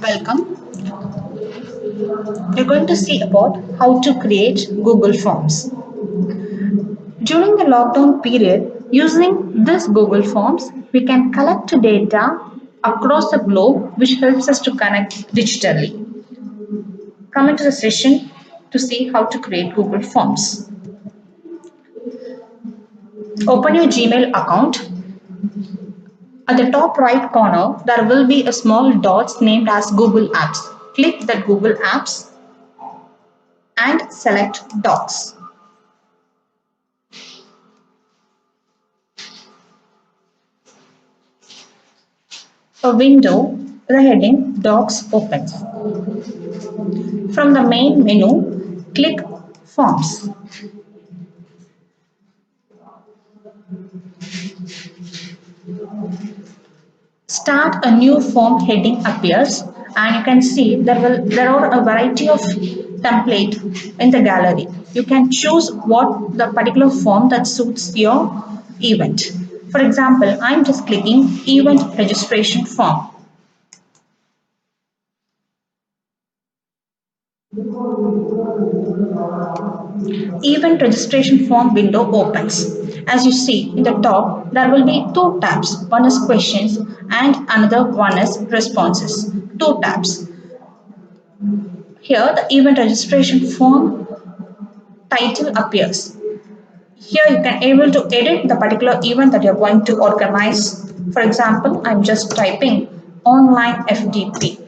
Welcome. We're going to see about how to create Google Forms. During the lockdown period, using this Google Forms, we can collect data across the globe which helps us to connect digitally. Come into the session to see how to create Google Forms. Open your Gmail account. At the top right corner, there will be a small dots named as Google Apps. Click that Google Apps and select Docs. A window with the heading Docs opens. From the main menu, click Forms. Start a new form heading appears, and you can see there are a variety of template in the gallery. You can choose what the particular form that suits your event. For example, I'm just clicking event registration form. Event registration form window opens. As you see in the top, there will be two tabs. One is questions and another one is responses. Two tabs. Here the event registration form title appears. Here you can able to edit the particular event that you're going to organize. For example, I'm just typing online FDP.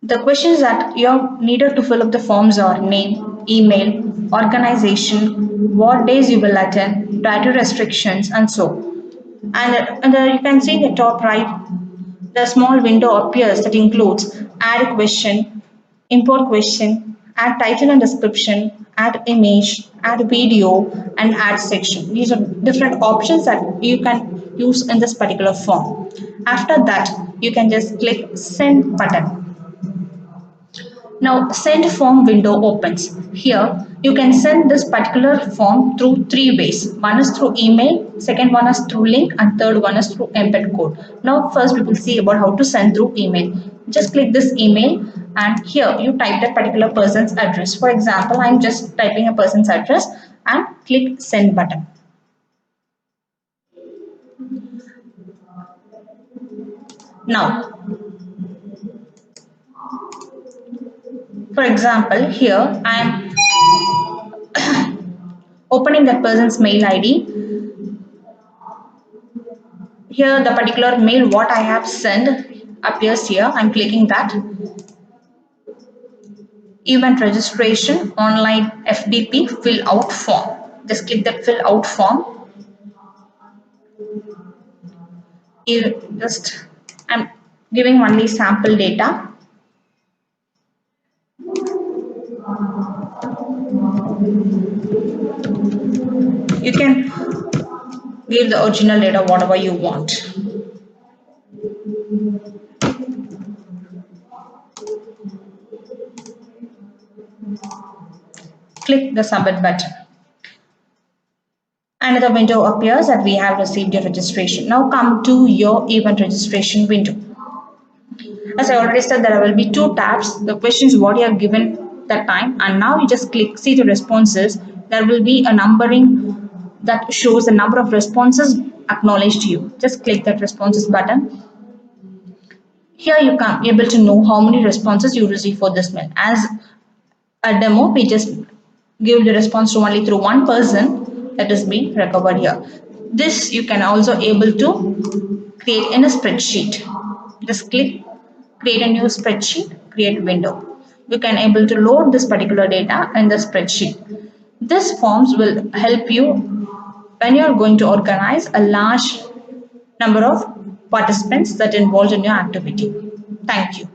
The questions that you're needed to fill up the forms are name, email, organization, what days you will attend, dietary restrictions, and so. And you can see in the top right, the small window appears that includes add a question, import question, add title and description, add image, add video, and add section. These are different options that you can use in this particular form. After that, you can just click send button. Now send form window opens. Here you can send this particular form through three ways. One is through email, second one is through link, and third one is through embed code. Now first we will see about how to send through email. Just click this email and here you type that particular person's address. For example, I'm just typing a person's address and click send button. Now for example, here I am opening that person's mail ID. Here the particular mail what I have sent appears here. I'm clicking that. Event registration online FDP fill out form. Just click that fill out form. I'm giving only sample data. You can give the original data whatever you want. Click the submit button. Another window appears that we have received your registration. Now come to your event registration window. As I already said, there will be two tabs. The questions what you have given that time, and now you just click see the responses. There will be a numbering that shows the number of responses acknowledged to you. Just click that responses button. Here you can be able to know how many responses you receive for this mail. As a demo, we just give the response to only through one person that is being recovered here. This you can also able to create in a spreadsheet. Just click create a new spreadsheet, create window. You can able to load this particular data in the spreadsheet. This forms will help you when you are going to organize a large number of participants that involved in your activity. Thank you.